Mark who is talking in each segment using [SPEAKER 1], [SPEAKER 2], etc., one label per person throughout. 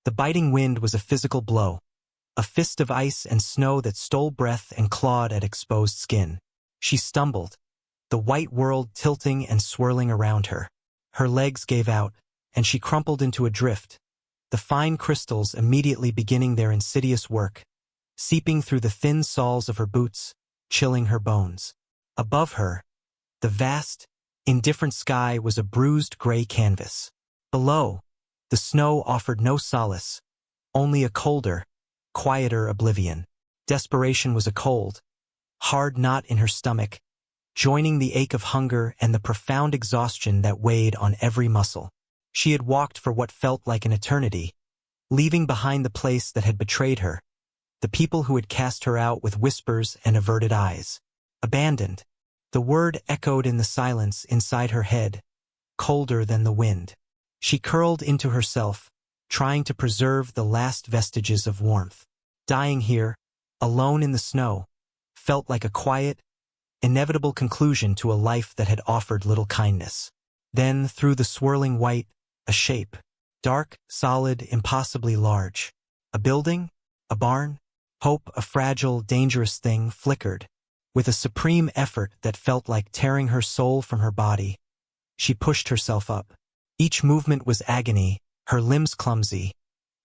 [SPEAKER 1] The biting wind was a physical blow, a fist of ice and snow that stole breath and clawed at exposed skin. She stumbled, the white world tilting and swirling around her. Her legs gave out, and she crumpled into a drift, the fine crystals immediately beginning their insidious work, seeping through the thin soles of her boots, chilling her bones. Above her, the vast, indifferent sky was a bruised gray canvas. Below, the snow offered no solace, only a colder, quieter oblivion. Desperation was a cold, hard knot in her stomach, joining the ache of hunger and the profound exhaustion that weighed on every muscle. She had walked for what felt like an eternity, leaving behind the place that had betrayed her, the people who had cast her out with whispers and averted eyes. Abandoned. The word echoed in the silence inside her head, colder than the wind. She curled into herself, trying to preserve the last vestiges of warmth. Dying here, alone in the snow, felt like a quiet, inevitable conclusion to a life that had offered little kindness. Then, through the swirling white, a shape. Dark, solid, impossibly large. A building? A barn? Hope, a fragile, dangerous thing, flickered. With a supreme effort that felt like tearing her soul from her body, she pushed herself up. Each movement was agony, her limbs clumsy,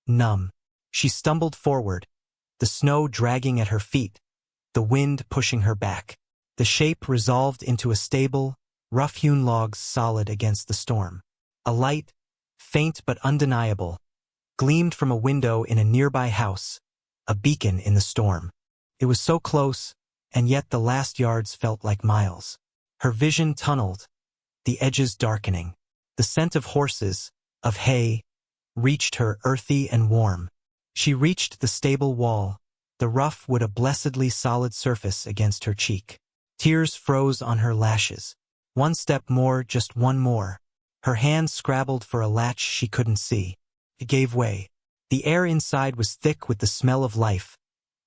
[SPEAKER 1] numb. She stumbled forward, the snow dragging at her feet, the wind pushing her back. The shape resolved into a stable, rough-hewn log solid against the storm. A light, faint but undeniable, gleamed from a window in a nearby house, a beacon in the storm. It was so close, and yet the last yards felt like miles. Her vision tunneled, the edges darkening. The scent of horses, of hay, reached her earthy and warm. She reached the stable wall, the rough wood a blessedly solid surface against her cheek. Tears froze on her lashes. One step more, just one more. Her hands scrabbled for a latch she couldn't see. It gave way. The air inside was thick with the smell of life,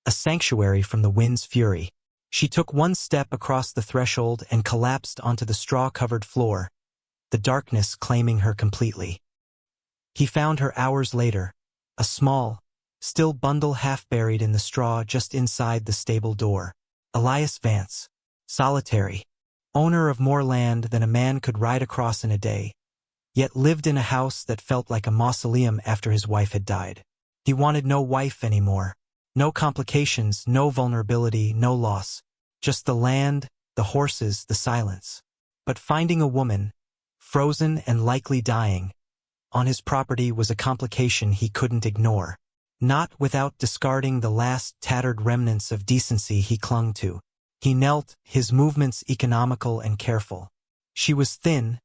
[SPEAKER 1] a sanctuary from the wind's fury. She took one step across the threshold and collapsed onto the straw-covered floor, the darkness claiming her completely. He found her hours later, a small, still bundle half buried in the straw just inside the stable door. Elias Vance, solitary, owner of more land than a man could ride across in a day, yet lived in a house that felt like a mausoleum after his wife had died. He wanted no wife anymore. No complications, no vulnerability, no loss. Just the land, the horses, the silence. But finding a woman, frozen and likely dying, on his property was a complication he couldn't ignore. Not without discarding the last tattered remnants of decency he clung to. He knelt, his movements economical and careful. She was thin,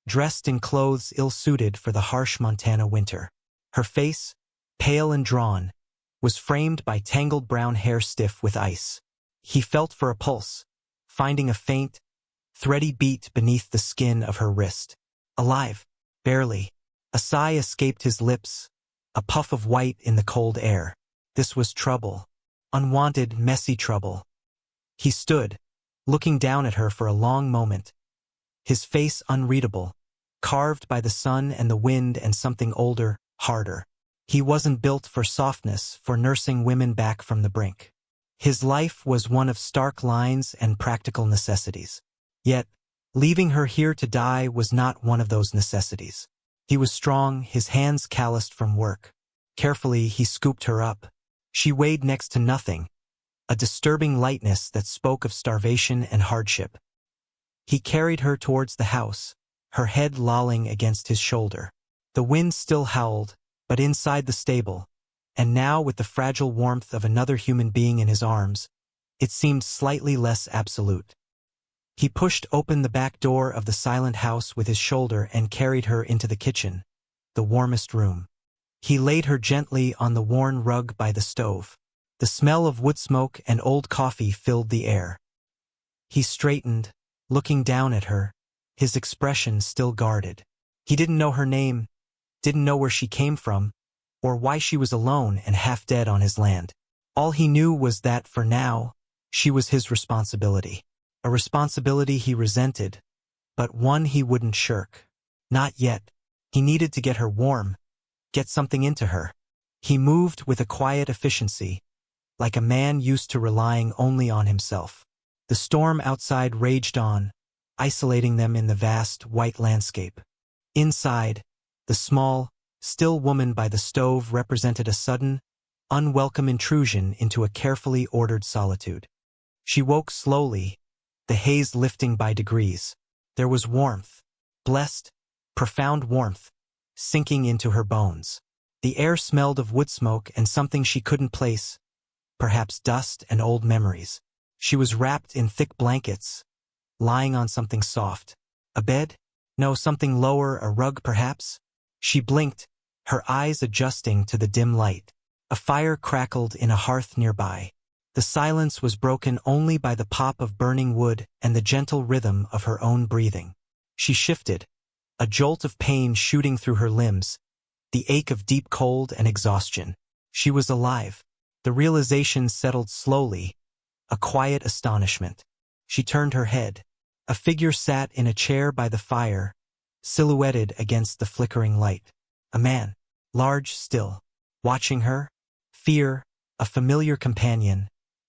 [SPEAKER 1] dressed in clothes ill-suited for the harsh Montana winter. Her face, pale and drawn, was framed by tangled brown hair stiff with ice. He felt for a pulse, finding a faint, thready beat beneath the skin of her wrist. Alive, barely. A sigh escaped his lips, a puff of white in the cold air. This was trouble. Unwanted, messy trouble. He stood, looking down at her for a long moment, his face unreadable, carved by the sun and the wind and something older, harder. He wasn't built for softness, for nursing women back from the brink. His life was one of stark lines and practical necessities. Yet, leaving her here to die was not one of those necessities. He was strong, his hands calloused from work. Carefully, he scooped her up. She weighed next to nothing, a disturbing lightness that spoke of starvation and hardship. He carried her towards the house, her head lolling against his shoulder. The wind still howled, but inside the stable, and now with the fragile warmth of another human being in his arms, it seemed slightly less absolute. He pushed open the back door of the silent house with his shoulder and carried her into the kitchen, the warmest room. He laid her gently on the worn rug by the stove. The smell of wood smoke and old coffee filled the air. He straightened, looking down at her, his expression still guarded. He didn't know her name, didn't know where she came from, or why she was alone and half dead on his land. All he knew was that, for now, she was his responsibility. A responsibility he resented, but one he wouldn't shirk. Not yet. He needed to get her warm, get something into her. He moved with a quiet efficiency, like a man used to relying only on himself. The storm outside raged on, isolating them in the vast, white landscape. Inside, the small, still woman by the stove represented a sudden, unwelcome intrusion into a carefully ordered solitude. She woke slowly, the haze lifting by degrees. There was warmth, blessed, profound warmth, sinking into her bones. The air smelled of wood smoke and something she couldn't place, perhaps dust and old memories. She was wrapped in thick blankets, lying on something soft. A bed? No, something lower, a rug perhaps? She blinked, her eyes adjusting to the dim light. A fire crackled in a hearth nearby. The silence was broken only by the pop of burning wood and the gentle rhythm of her own breathing. She shifted, a jolt of pain shooting through her limbs, the ache of deep cold and exhaustion. She was alive. The realization settled slowly, a quiet astonishment. She turned her head. A figure sat in a chair by the fire, silhouetted against the flickering light. A man, large still, watching her. Fear, a familiar companion,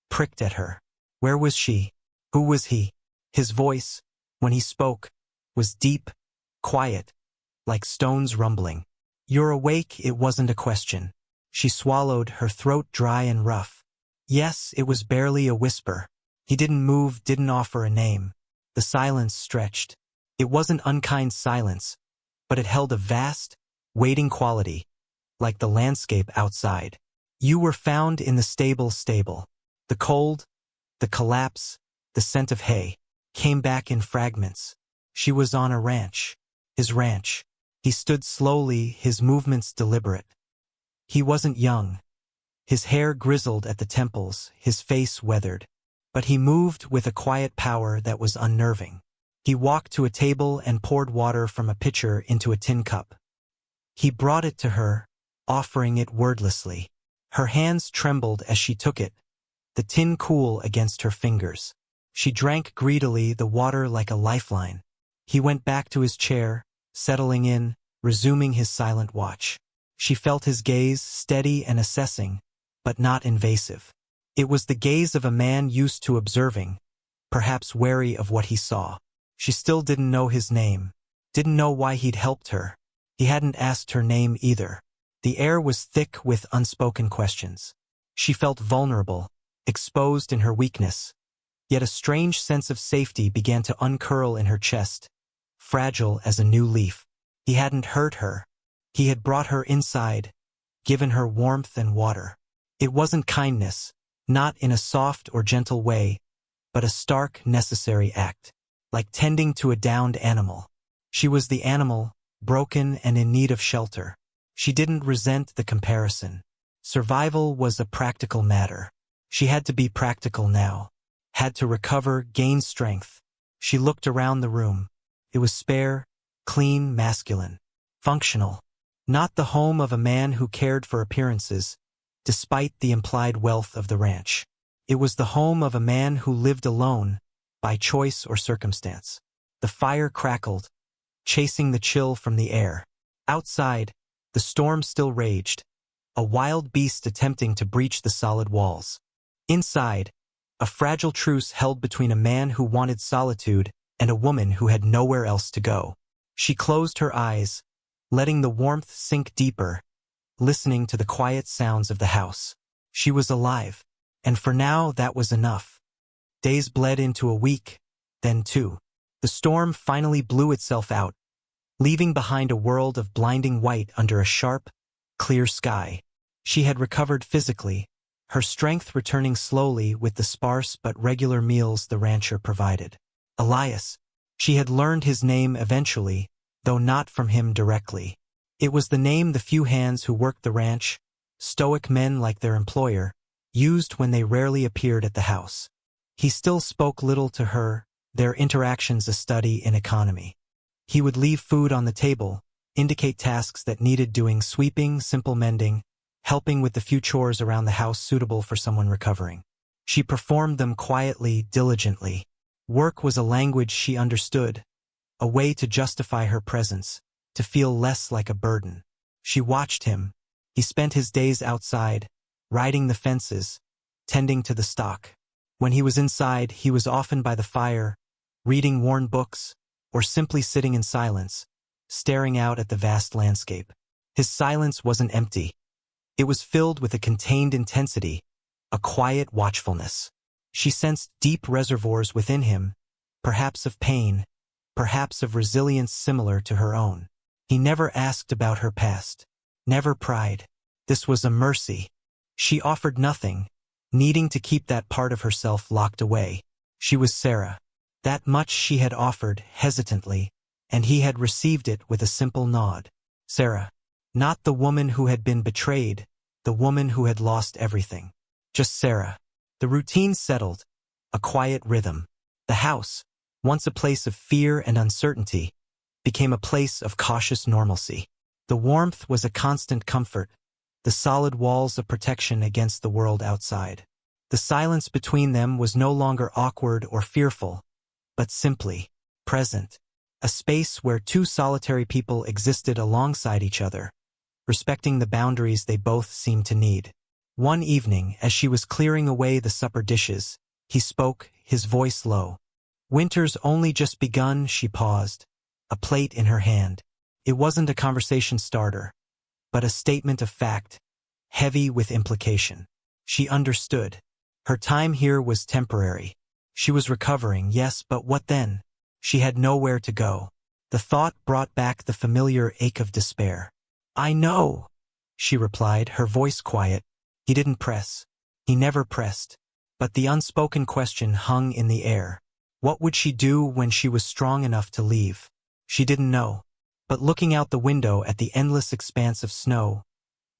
[SPEAKER 1] pricked at her. Where was she? Who was he? His voice, when he spoke, was deep, quiet, like stones rumbling. "You're awake," it wasn't a question. She swallowed, her throat dry and rough. Yes, it was barely a whisper. He didn't move, didn't offer a name. The silence stretched. It wasn't unkind silence, but it held a vast, waiting quality, like the landscape outside. "You were found in the stable. The cold, the collapse, the scent of hay, came back in fragments. She was on a ranch. His ranch." He stood slowly, his movements deliberate. He wasn't young. His hair grizzled at the temples, his face weathered. But he moved with a quiet power that was unnerving. He walked to a table and poured water from a pitcher into a tin cup. He brought it to her, offering it wordlessly. Her hands trembled as she took it, the tin cool against her fingers. She drank greedily, the water like a lifeline. He went back to his chair, settling in, resuming his silent watch. She felt his gaze, steady and assessing, but not invasive. It was the gaze of a man used to observing, perhaps wary of what he saw. She still didn't know his name, didn't know why he'd helped her. He hadn't asked her name either. The air was thick with unspoken questions. She felt vulnerable, exposed in her weakness. Yet a strange sense of safety began to uncurl in her chest, fragile as a new leaf. He hadn't hurt her. He had brought her inside, given her warmth and water. It wasn't kindness, not in a soft or gentle way, but a stark, necessary act, like tending to a downed animal. She was the animal, broken and in need of shelter. She didn't resent the comparison. Survival was a practical matter. She had to be practical now, had to recover, gain strength. She looked around the room. It was spare, clean, masculine, functional. Not the home of a man who cared for appearances, despite the implied wealth of the ranch. It was the home of a man who lived alone, by choice or circumstance. The fire crackled, chasing the chill from the air. Outside, the storm still raged, a wild beast attempting to breach the solid walls. Inside, a fragile truce held between a man who wanted solitude and a woman who had nowhere else to go. She closed her eyes, letting the warmth sink deeper, listening to the quiet sounds of the house. She was alive, and for now that was enough. Days bled into a week, then two. The storm finally blew itself out, leaving behind a world of blinding white under a sharp, clear sky. She had recovered physically, her strength returning slowly with the sparse but regular meals the rancher provided. Elias. She had learned his name eventually, though not from him directly. It was the name the few hands who worked the ranch, stoic men like their employer, used when they rarely appeared at the house. He still spoke little to her, their interactions a study in economy. He would leave food on the table, indicate tasks that needed doing, sweeping, simple mending, helping with the few chores around the house suitable for someone recovering. She performed them quietly, diligently. Work was a language she understood, a way to justify her presence, to feel less like a burden. She watched him. He spent his days outside, riding the fences, tending to the stock. When he was inside, he was often by the fire, reading worn books, or simply sitting in silence, staring out at the vast landscape. His silence wasn't empty. It was filled with a contained intensity, a quiet watchfulness. She sensed deep reservoirs within him, perhaps of pain, perhaps of resilience similar to her own. He never asked about her past, never pried. This was a mercy. She offered nothing, needing to keep that part of herself locked away. She was Sarah. That much she had offered, hesitantly, and he had received it with a simple nod. Sarah. Not the woman who had been betrayed, the woman who had lost everything. Just Sarah. The routine settled, a quiet rhythm. The house, once a place of fear and uncertainty, became a place of cautious normalcy. The warmth was a constant comfort, the solid walls a protection against the world outside. The silence between them was no longer awkward or fearful, but simply present, a space where two solitary people existed alongside each other, respecting the boundaries they both seemed to need. One evening, as she was clearing away the supper dishes, he spoke, his voice low. "Winter's only just begun," she paused, a plate in her hand. It wasn't a conversation starter, but a statement of fact, heavy with implication. She understood. Her time here was temporary. She was recovering, yes, but what then? She had nowhere to go. The thought brought back the familiar ache of despair. "I know," she replied, her voice quiet. He didn't press. He never pressed. But the unspoken question hung in the air. What would she do when she was strong enough to leave? She didn't know. But looking out the window at the endless expanse of snow,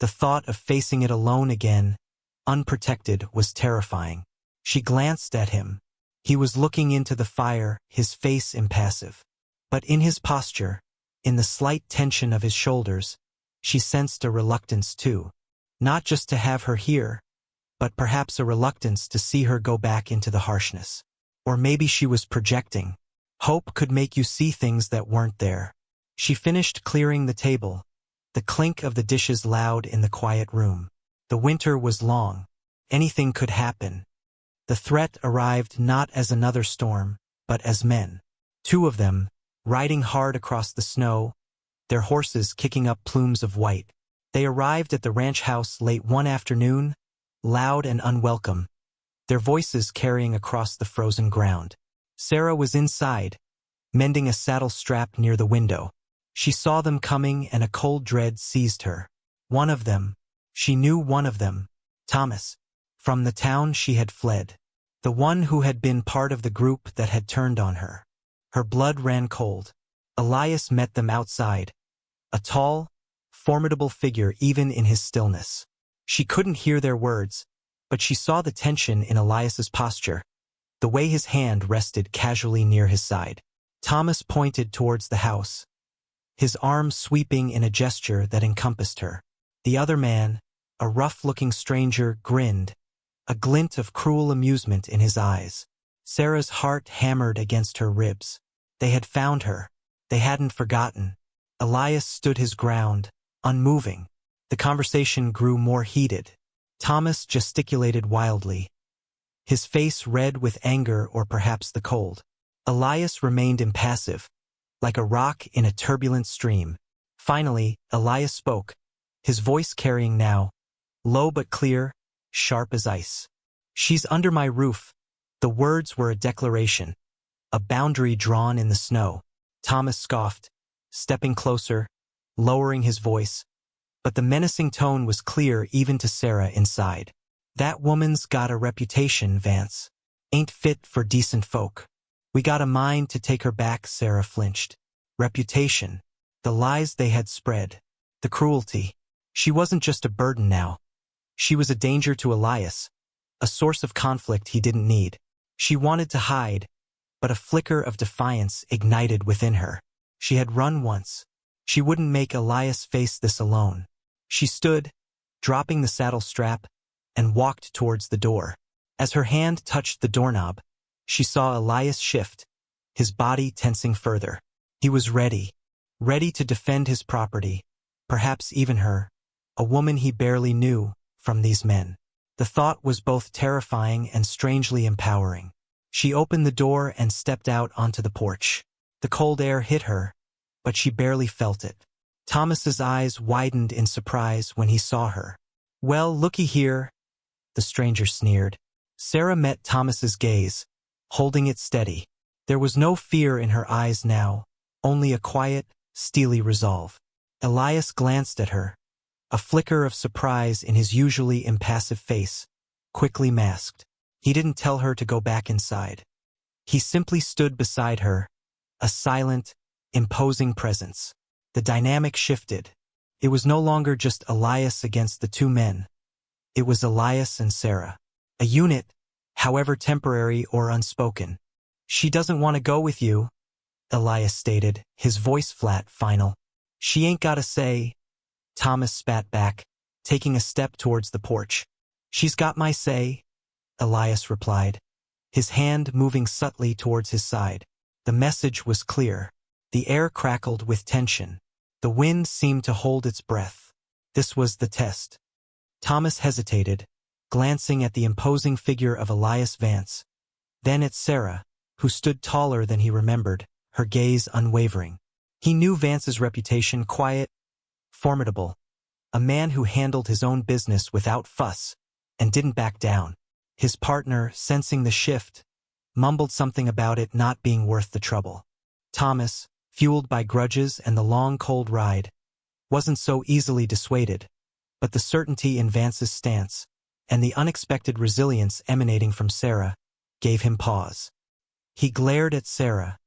[SPEAKER 1] the thought of facing it alone again, unprotected, was terrifying. She glanced at him. He was looking into the fire, his face impassive. But in his posture, in the slight tension of his shoulders, she sensed a reluctance too. Not just to have her here, but perhaps a reluctance to see her go back into the harshness. Or maybe she was projecting. Hope could make you see things that weren't there. She finished clearing the table, the clink of the dishes loud in the quiet room. The winter was long. Anything could happen. The threat arrived not as another storm, but as men. Two of them, riding hard across the snow, their horses kicking up plumes of white. They arrived at the ranch house late one afternoon, loud and unwelcome, their voices carrying across the frozen ground. Sarah was inside, mending a saddle strap near the window. She saw them coming and a cold dread seized her. One of them, she knew one of them, Thomas, from the town she had fled. The one who had been part of the group that had turned on her. Her blood ran cold. Elias met them outside, a tall, formidable figure even in his stillness. She couldn't hear their words, but she saw the tension in Elias's posture, the way his hand rested casually near his side. Thomas pointed towards the house, his arm sweeping in a gesture that encompassed her. The other man, a rough-looking stranger, grinned, a glint of cruel amusement in his eyes. Sarah's heart hammered against her ribs. They had found her. They hadn't forgotten. Elias stood his ground, unmoving. The conversation grew more heated. Thomas gesticulated wildly, his face red with anger or perhaps the cold. Elias remained impassive, like a rock in a turbulent stream. Finally, Elias spoke, his voice carrying now, low but clear, sharp as ice. "She's under my roof." The words were a declaration, a boundary drawn in the snow. Thomas scoffed, stepping closer, lowering his voice. But the menacing tone was clear even to Sarah inside. "That woman's got a reputation, Vance. Ain't fit for decent folk. We got a mind to take her back." Sarah flinched. Reputation. The lies they had spread. The cruelty. She wasn't just a burden now. She was a danger to Elias, a source of conflict he didn't need. She wanted to hide, but a flicker of defiance ignited within her. She had run once. She wouldn't make Elias face this alone. She stood, dropping the saddle strap, and walked towards the door. As her hand touched the doorknob, she saw Elias shift, his body tensing further. He was ready to defend his property, perhaps even her, a woman he barely knew, from these men. The thought was both terrifying and strangely empowering. She opened the door and stepped out onto the porch. The cold air hit her, but she barely felt it. Thomas's eyes widened in surprise when he saw her. "Well, looky here," the stranger sneered. Sarah met Thomas's gaze, holding it steady. There was no fear in her eyes now, only a quiet, steely resolve. Elias glanced at her, a flicker of surprise in his usually impassive face, quickly masked. He didn't tell her to go back inside. He simply stood beside her, a silent, imposing presence. The dynamic shifted. It was no longer just Elias against the two men. It was Elias and Sarah. A unit, however temporary or unspoken. "She doesn't want to go with you," Elias stated, his voice flat, final. "She ain't gotta say," Thomas spat back, taking a step towards the porch. "She's got my say," Elias replied, his hand moving subtly towards his side. The message was clear. The air crackled with tension. The wind seemed to hold its breath. This was the test. Thomas hesitated, glancing at the imposing figure of Elias Vance. Then at Sarah, who stood taller than he remembered, her gaze unwavering. He knew Vance's reputation: quiet, formidable, a man who handled his own business without fuss and didn't back down. His partner, sensing the shift, mumbled something about it not being worth the trouble. Thomas, fueled by grudges and the long cold ride, wasn't so easily dissuaded, but the certainty in Vance's stance and the unexpected resilience emanating from Sarah gave him pause. He glared at Sarah,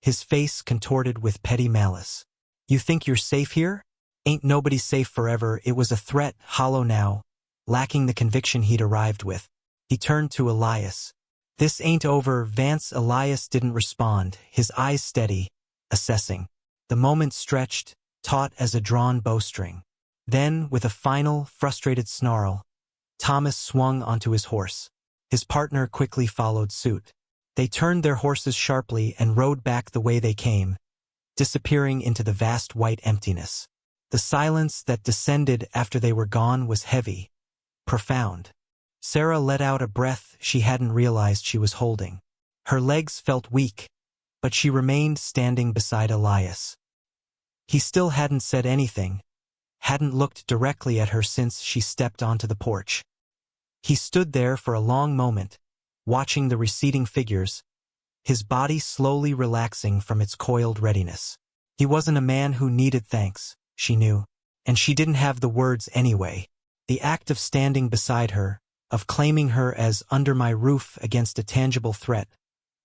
[SPEAKER 1] his face contorted with petty malice. "You think you're safe here? Ain't nobody safe forever." It was a threat, hollow now, lacking the conviction he'd arrived with. He turned to Elias. "This ain't over, Vance." Elias didn't respond, his eyes steady, assessing. The moment stretched, taut as a drawn bowstring. Then, with a final, frustrated snarl, Thomas swung onto his horse. His partner quickly followed suit. They turned their horses sharply and rode back the way they came, disappearing into the vast white emptiness. The silence that descended after they were gone was heavy, profound. Sarah let out a breath she hadn't realized she was holding. Her legs felt weak, but she remained standing beside Elias. He still hadn't said anything, hadn't looked directly at her since she stepped onto the porch. He stood there for a long moment, watching the receding figures, his body slowly relaxing from its coiled readiness. He wasn't a man who needed thanks, she knew, and she didn't have the words anyway. The act of standing beside her, of claiming her as under my roof against a tangible threat,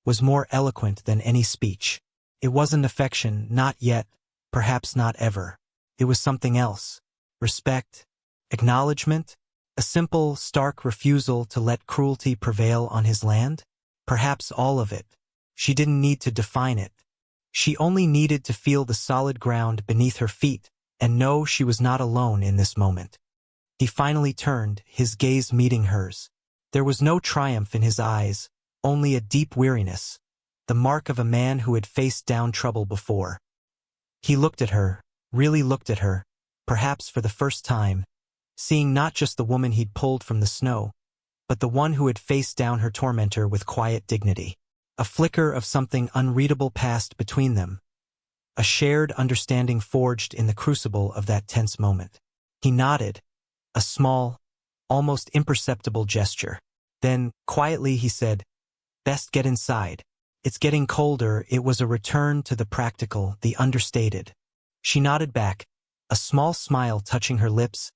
[SPEAKER 1] was more eloquent than any speech. It wasn't affection, not yet, perhaps not ever. It was something else. Respect, acknowledgement, a simple, stark refusal to let cruelty prevail on his land. Perhaps all of it. She didn't need to define it. She only needed to feel the solid ground beneath her feet and know she was not alone in this moment. He finally turned, his gaze meeting hers. There was no triumph in his eyes, only a deep weariness, the mark of a man who had faced down trouble before. He looked at her, really looked at her, perhaps for the first time, seeing not just the woman he'd pulled from the snow, but the one who had faced down her tormentor with quiet dignity. A flicker of something unreadable passed between them, a shared understanding forged in the crucible of that tense moment. He nodded, a small, almost imperceptible gesture. Then, quietly he said, "Best get inside. It's getting colder." It was a return to the practical, the understated. She nodded back, a small smile touching her lips,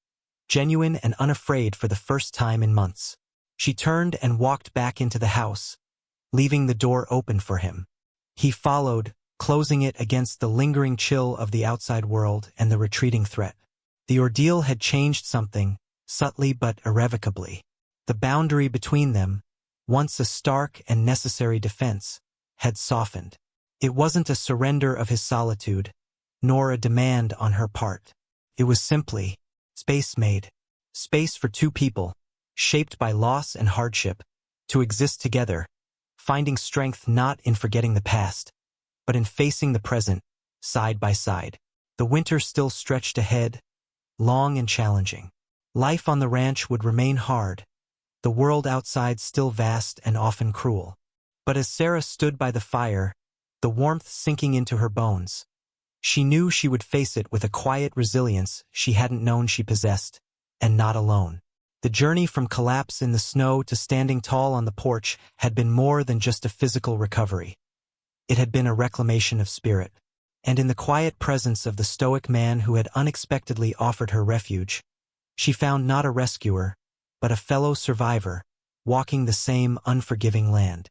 [SPEAKER 1] genuine and unafraid for the first time in months. She turned and walked back into the house, leaving the door open for him. He followed, closing it against the lingering chill of the outside world and the retreating threat. The ordeal had changed something, subtly but irrevocably. The boundary between them, once a stark and necessary defense, had softened. It wasn't a surrender of his solitude, nor a demand on her part. It was simply space made. Space for two people, shaped by loss and hardship, to exist together, finding strength not in forgetting the past, but in facing the present, side by side. The winter still stretched ahead, long and challenging. Life on the ranch would remain hard, the world outside still vast and often cruel. But as Sarah stood by the fire, the warmth sinking into her bones, she knew she would face it with a quiet resilience she hadn't known she possessed, and not alone. The journey from collapse in the snow to standing tall on the porch had been more than just a physical recovery. It had been a reclamation of spirit. And in the quiet presence of the stoic man who had unexpectedly offered her refuge, she found not a rescuer, but a fellow survivor, walking the same unforgiving land.